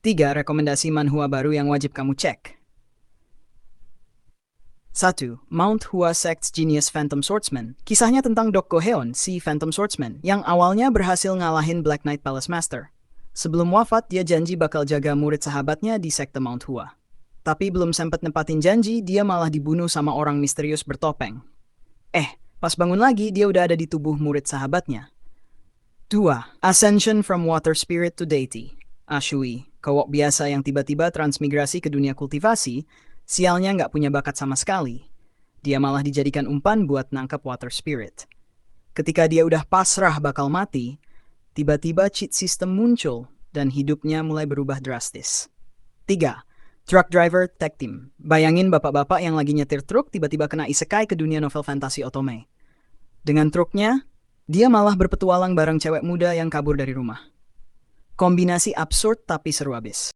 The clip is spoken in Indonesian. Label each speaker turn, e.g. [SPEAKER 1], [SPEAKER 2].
[SPEAKER 1] 3 rekomendasi manhwa baru yang wajib kamu cek. 1. Mount Hua Sect's Genius Phantom Swordsman. Kisahnya tentang Dok Go-heon, si Phantom Swordsman, yang awalnya berhasil ngalahin Black Knight Palace Master. Sebelum wafat, dia janji bakal jaga murid sahabatnya di sekte Mount Hua. Tapi belum sempat nempatin janji, dia malah dibunuh sama orang misterius bertopeng. Pas bangun lagi, dia udah ada di tubuh murid sahabatnya. 2. Ascension from Water Spirit to Deity. Ashui, kowok biasa yang tiba-tiba transmigrasi ke dunia kultivasi, sialnya nggak punya bakat sama sekali. Dia malah dijadikan umpan buat nangkap Water Spirit. Ketika dia udah pasrah bakal mati, tiba-tiba cheat system muncul dan hidupnya mulai berubah drastis. 3. Truck Driver Tag Team. Bayangin bapak-bapak yang lagi nyetir truk tiba-tiba kena isekai ke dunia novel fantasi otome. Dengan truknya, dia malah berpetualang bareng cewek muda yang kabur dari rumah. Kombinasi absurd tapi seru abis.